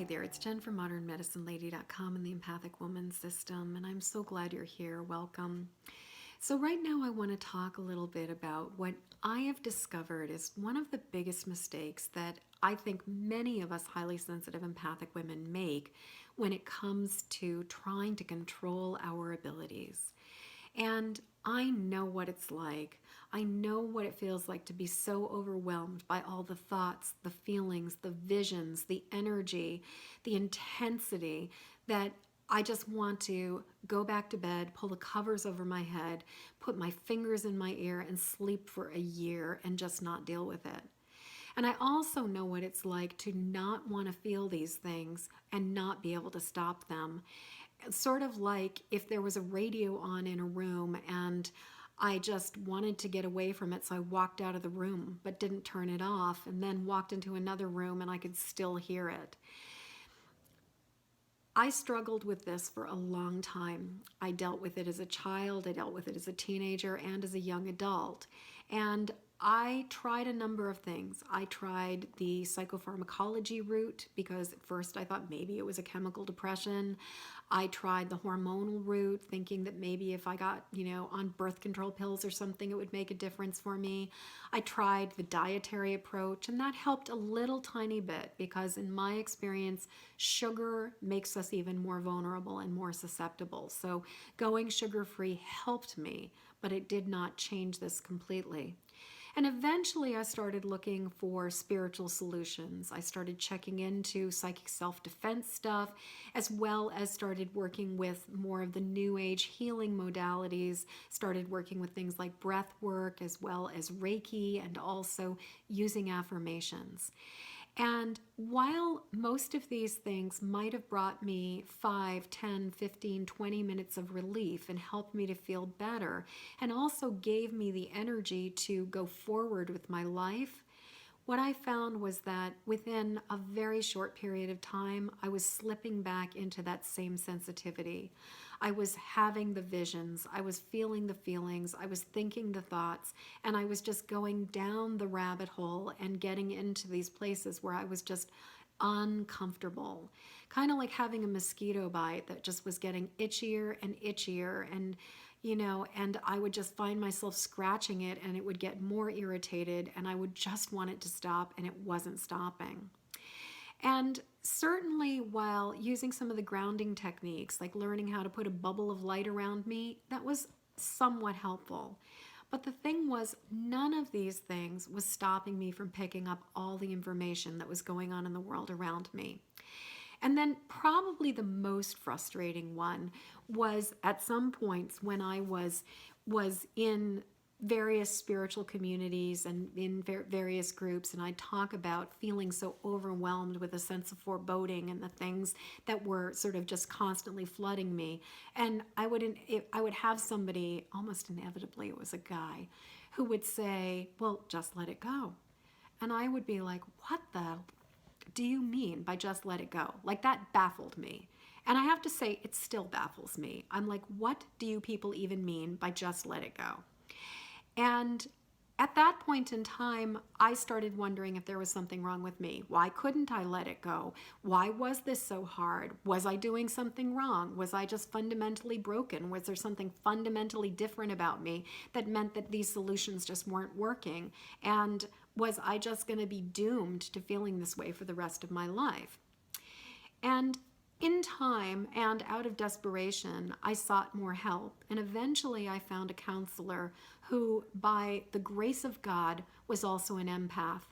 Hi there, it's Jen from modernmedicinelady.com and the Empathic Woman System, and I'm so glad you're here. Welcome. So right now I want to talk a little bit about what I have discovered is one of the biggest mistakes that I think many of us highly sensitive empathic women make when it comes to trying to control our abilities. And I know what it's like. I know what it feels like to be so overwhelmed by all the thoughts, the feelings, the visions, the energy, the intensity that I just want to go back to bed, pull the covers over my head, put my fingers in my ear, and sleep for a year and just not deal with it. And I also know what it's like to not want to feel these things and not be able to stop them. Sort of like if there was a radio on in a room and I just wanted to get away from it, so I walked out of the room but didn't turn it off, and then walked into another room and I could still hear it. I struggled with this for a long time. I dealt with it as a child, I dealt with it as a teenager, and as a young adult. And I tried a number of things. I tried the psychopharmacology route because at first I thought maybe it was a chemical depression. I tried the hormonal route, thinking that maybe if I got, on birth control pills or something, it would make a difference for me. I tried the dietary approach, and that helped a little tiny bit because in my experience, sugar makes us even more vulnerable and more susceptible. So going sugar-free helped me, but it did not change this completely. And eventually I started looking for spiritual solutions. I started checking into psychic self-defense stuff, as well as started working with more of the new age healing modalities, started working with things like breath work, as well as Reiki, and also using affirmations. And while most of these things might have brought me 5, 10, 15, 20 minutes of relief and helped me to feel better, and also gave me the energy to go forward with my life, what I found was that within a very short period of time, I was slipping back into that same sensitivity. I was having the visions, I was feeling the feelings, I was thinking the thoughts, and I was just going down the rabbit hole and getting into these places where I was just uncomfortable. Kind of like having a mosquito bite that just was getting itchier and itchier, and I would just find myself scratching it and it would get more irritated and I would just want it to stop, and it wasn't stopping. And certainly while using some of the grounding techniques, like learning how to put a bubble of light around me, that was somewhat helpful. But the thing was, none of these things was stopping me from picking up all the information that was going on in the world around me. And then probably the most frustrating one was at some points when I was in various spiritual communities and in various groups, and I talk about feeling so overwhelmed with a sense of foreboding and the things that were sort of just constantly flooding me. And I would have somebody, almost inevitably it was a guy, who would say, well, just let it go. And I would be like, what the do you mean by just let it go? Like, that baffled me. And I have to say, it still baffles me. I'm like, what do you people even mean by just let it go? And at that point in time, I started wondering if there was something wrong with me. Why couldn't I let it go? Why was this so hard? Was I doing something wrong? Was I just fundamentally broken? Was there something fundamentally different about me that meant that these solutions just weren't working? And was I just going to be doomed to feeling this way for the rest of my life? And in time and out of desperation, I sought more help, and eventually I found a counselor who, by the grace of God, was also an empath.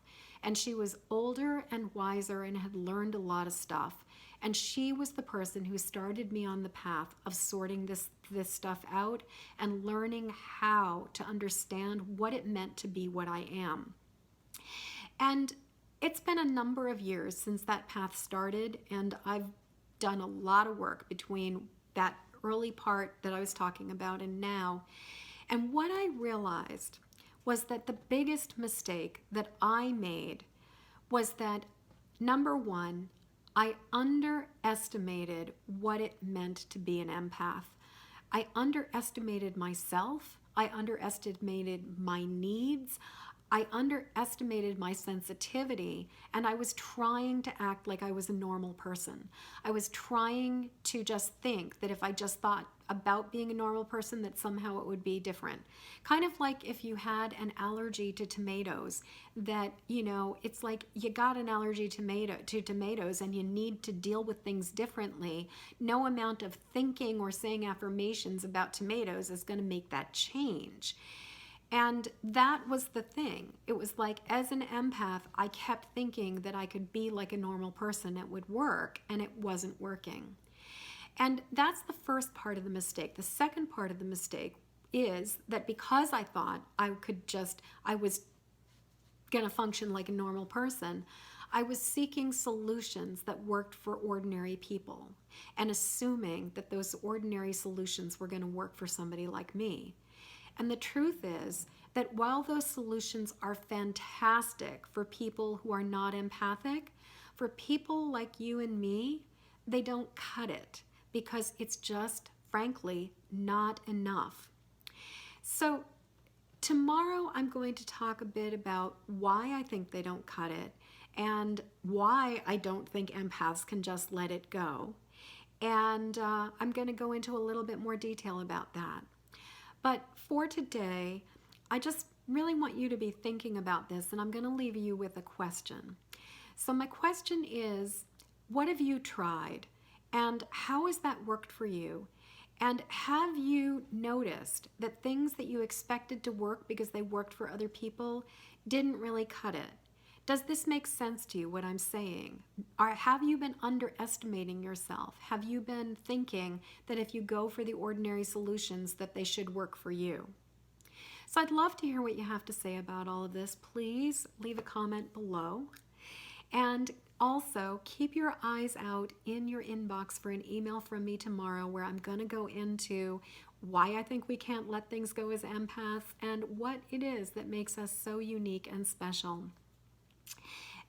And she was older and wiser and had learned a lot of stuff. And she was the person who started me on the path of sorting this stuff out and learning how to understand what it meant to be what I am. And it's been a number of years since that path started, and I've done a lot of work between that early part that I was talking about and now. And what I realized was that the biggest mistake that I made was that, number one, I underestimated what it meant to be an empath. I underestimated myself. I underestimated my needs. I underestimated my sensitivity, and I was trying to act like I was a normal person. I was trying to just think that if I just thought about being a normal person, that somehow it would be different. Kind of like if you had an allergy to tomatoes, that, it's like you got an allergy to tomatoes and you need to deal with things differently. No amount of thinking or saying affirmations about tomatoes is going to make that change. And that was the thing. It was like, as an empath, I kept thinking that I could be like a normal person, it would work, and it wasn't working. And that's the first part of the mistake. The second part of the mistake is that because I thought I was going to function like a normal person, I was seeking solutions that worked for ordinary people and assuming that those ordinary solutions were going to work for somebody like me. And the truth is that while those solutions are fantastic for people who are not empathic, for people like you and me, they don't cut it because it's just, frankly, not enough. So tomorrow I'm going to talk a bit about why I think they don't cut it and why I don't think empaths can just let it go. And I'm going to go into a little bit more detail about that. But for today, I just really want you to be thinking about this, and I'm going to leave you with a question. So my question is, what have you tried, and how has that worked for you? And have you noticed that things that you expected to work because they worked for other people didn't really cut it? Does this make sense to you, what I'm saying? Or have you been underestimating yourself? Have you been thinking that if you go for the ordinary solutions that they should work for you? So I'd love to hear what you have to say about all of this. Please leave a comment below. And also, keep your eyes out in your inbox for an email from me tomorrow where I'm going to go into why I think we can't let things go as empaths and what it is that makes us so unique and special.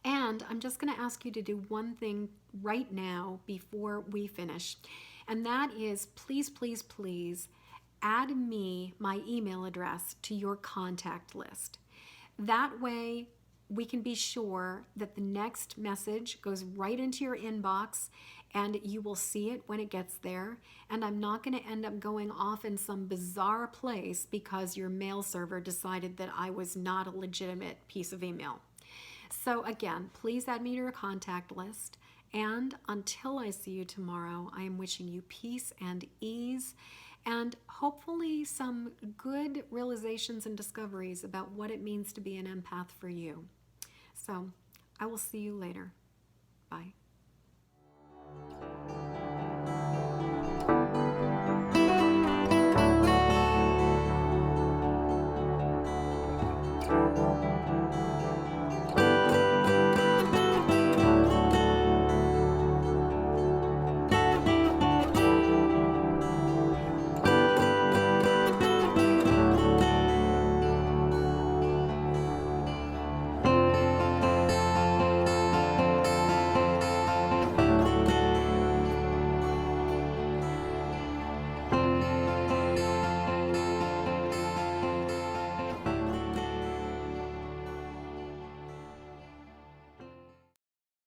And I'm just going to ask you to do one thing right now before we finish. And that is, please, please, please add me, my email address, to your contact list. That way we can be sure that the next message goes right into your inbox and you will see it when it gets there. And I'm not going to end up going off in some bizarre place because your mail server decided that I was not a legitimate piece of email. So again, please add me to your contact list. And until I see you tomorrow, I am wishing you peace and ease and hopefully some good realizations and discoveries about what it means to be an empath for you. So I will see you later. Bye.